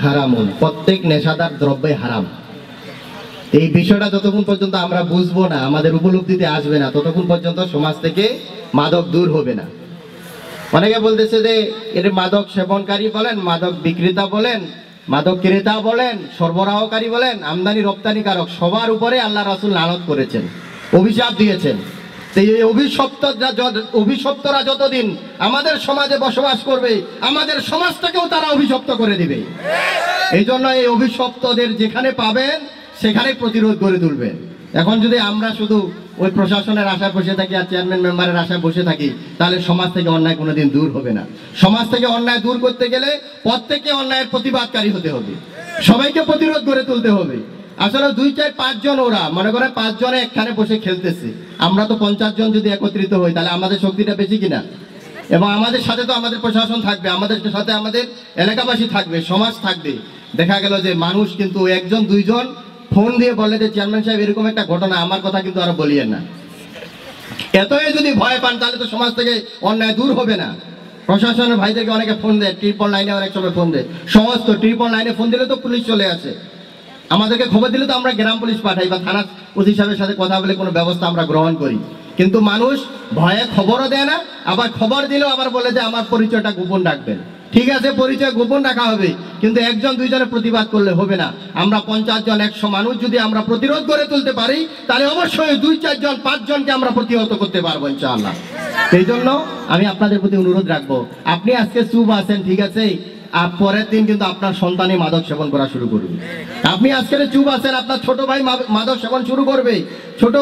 হারামুন, প্রত্যেক নেশাদার দ্রব্যই হারাম। এই বিষয়টা যতক্ষণ পর্যন্ত আমরা বুঝবো না, আমাদের উপলব্ধিতে আসবে না, ততক্ষণ পর্যন্ত সমাজ থেকে মাদক দূর হবে না। অনেকে বলতেছে যে এর মাদক সেবনকারী বলেন, মাদক বিক্রেতা বলেন, মাদক ক্রেতা বলেন, সরবরাহকারী বলেন, আমদানি রপ্তানিকারক, সবার উপরে আল্লাহ রাসূল লানত করেছেন, অভিশাপ দিয়েছেন। এই অভিশপ্তরা যতদিন আমাদের সমাজে বসবাস করবে, আমাদের সমাজটাকেও তারা অভিশপ্ত করে দিবে। এই জন্য এই অভিশপ্তদের যেখানে পাবেন সেখানে প্রতিরোধ গড়ে তুলবেন। এখন যদি আমরা শুধু ওই প্রশাসনের আশায় বসে থাকি আর চেয়ারম্যান মেম্বারের আশায় বসে থাকি, তাহলে সমাজ থেকে অন্যায় কোনোদিন দূর হবে না। সমাজ থেকে অন্যায় দূর করতে গেলে প্রত্যেকে অন্যায়ের প্রতিবাদকারী হতে হবে, সবাইকে প্রতিরোধ গড়ে তুলতে হবে। আসলে 2, 4, 5 জন, ওরা মনে করে 5 জনে একখানে বসে খেলতেছে, আমরা তো 50 জন যদি একত্রিত হই তাহলে আমাদের শক্তিটা বেশি কিনা। এবং আমাদের সাথে তো আমাদের প্রশাসন থাকবে, আমাদের সাথে আমাদের এলাকাবাসী থাকবে, সমাজ থাকবে। দেখা গেল যে মানুষ কিন্তু 1 জন 2 জন ফোন দিয়ে বলে যে চেয়ারম্যান সাহেব এরকম একটা ঘটনা, আমার কথা কিন্তু আরো বলিয়েন না। এতই যদি ভয় পান তাহলে তো সমাজ থেকে অন্যায় দূর হবে না। প্রশাসনের ভাইদেরকে অনেকে ফোন দেয়, 999 অনেক সময় ফোন দেয়, সমস্ত 999 ফোন দিলে তো পুলিশ চলে আসে। আমাদেরকে খবর দিলে তো আমরা গ্রাম পুলিশ পাঠাই বা থানা ওসি সাহেবের সাথে কথা বলে কোনো ব্যবস্থা আমরা গ্রহণ করি। কিন্তু মানুষ ভয়ে খবরও দেয় না, আবার খবর দিলেও আবার বলে যে আমার পরিচয়টা গোপন রাখবেন। ঠিক আছে, পরিচয় গোপন রাখা হবে, কিন্তু 1 জন 2 জনের প্রতিবাদ করলে হবে না। আমরা 50 জন 100 মানুষ যদি আমরা প্রতিরোধ গড়ে তুলতে পারি, তাহলে অবশ্যই 2, 4 জন 5 জনকে আমরা প্রতিহত করতে পারবো ইনশাআল্লাহ। সেই জন্য আমি আপনাদের প্রতি অনুরোধ রাখবো, আপনি আজকে চুপ আছেন, ঠিক আছে, আর পরের দিন কিন্তু আপনার সন্তানই মাদক সেবন করা শুরু করবে। আপনি আজকে চুপ আছেন, আপনার ছোট ভাই মাদক সেবন শুরু করবে। ছোট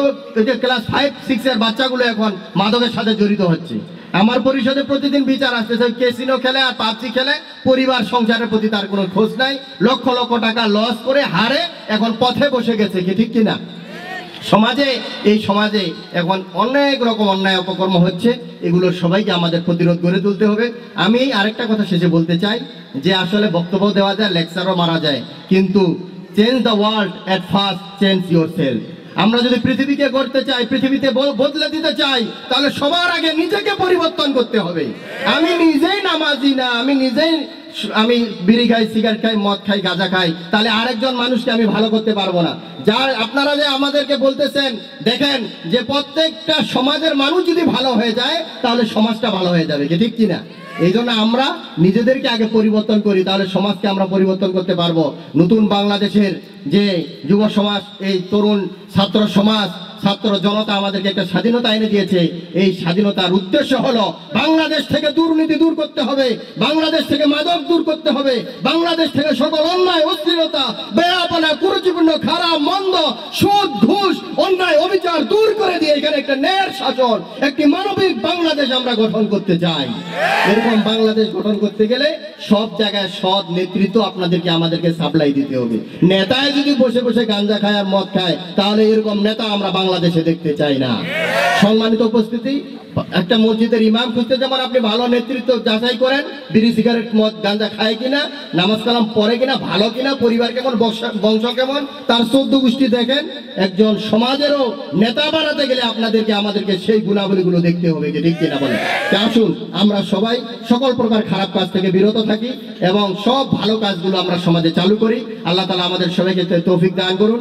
ক্লাস 5, 6 এর বাচ্চাগুলো এখন মাদকের সাথে জড়িত হচ্ছে। আমার পরিষদে প্রতিদিন বিচার আসতেছে, ক্যাসিনো খেলে আর পাবজি খেলে পরিবার সংসারের প্রতি তার কোনো খোঁজ নাই, লক্ষ লক্ষ টাকা লস করে হারে এখন পথে বসে গেছে, কি ঠিক কিনা? সমাজে, এই সমাজে এখন অনেক রকম অন্যায় অপকর্ম হচ্ছে, এগুলো সবাইকে আমাদের প্রতিরোধ গড়ে তুলতে হবে। আমি আরেকটা কথা শেষে বলতে চাই যে আসলে বক্তব্য দেওয়া যায়, লেকচারও মারা যায়, কিন্তু change the world at first change yourself. আমরা যদি পৃথিবীকে গড়তে চাই, পৃথিবীতে বদলে দিতে চাই, তাহলে সবার আগে নিজেকে পরিবর্তন করতে হবে। আমি নিজেই নামাজি না, আমি বিড়ি খাই, সিগারেট খাই, মদ খাই, গাঁজা খাই, তাহলে আরেকজন মানুষকে আমি ভালো করতে পারবো না। যার আপনারা যে আমাদেরকে বলতেছেন, দেখেন যে প্রত্যেকটা সমাজের মানুষ যদি ভালো হয়ে যায় তাহলে সমাজটা ভালো হয়ে যাবে, কি ঠিক কিনা? এই জন্য আমরা নিজেদেরকে আগে পরিবর্তন করি, তাহলে সমাজকে আমরা পরিবর্তন করতে পারবো। নতুন বাংলাদেশের যে যুব সমাজ, এই তরুণ ছাত্র সমাজ, ছাত্র জনতা আমাদেরকে একটা স্বাধীনতা এনে দিয়েছে। এই স্বাধীনতার উদ্দেশ্য হলো বাংলাদেশ থেকে দুর্নীতি দূর করতে হবে, বাংলাদেশ থেকে মাদক দূর করতে হবে, বাংলাদেশ থেকে সকল অন্যায়, অশ্লীলতা, বেয়াপনা, কুরুচিপূর্ণ, খারাপ, মন্দ, সুদ, ঘুষ, অন্যায়, অবিচার দূর করে দিয়ে এখানে একটা ন্যায়ের শাসন, একটি মানবিক বাংলাদেশ আমরা গঠন করতে চাই। এরকম বাংলাদেশ গঠন করতে গেলে সব জায়গায় সৎ নেতৃত্ব আপনাদেরকে আমাদেরকে সাপ্লাই দিতে হবে। নেতায় যদি বসে বসে গাঁজা খায় আর মদ খায়, তাহলে এরকম নেতা আমরা বাংলাদেশে দেখতে চাই না। সম্মানিত উপস্থিতি, একটা মসজিদের ইমাম খুঁজতে যেমন আপনি ভালো নেতৃত্ব যাচাই করেন, বিড়ি সিগারেট মদ গাঁজা খায় কিনা, নামাজ কালাম পড়ে কিনা, ভালো কিনা, পরিবার কেমন, বংশ কেমন, তার 14 গোষ্ঠী দেখেন। একজন সমাজেরও নেতা বানাতে গেলে আমাদেরকে সেই গুণাবলীগুলো দেখতে হবে, যে ঠিক কিনা বলেন? আসুন আমরা সবাই সকল প্রকার খারাপ কাজ থেকে বিরত থাকি এবং সব ভালো কাজগুলো আমরা সমাজে চালু করি। আল্লাহ তাআলা আমাদের সবাইকে তৌফিক দান করুন।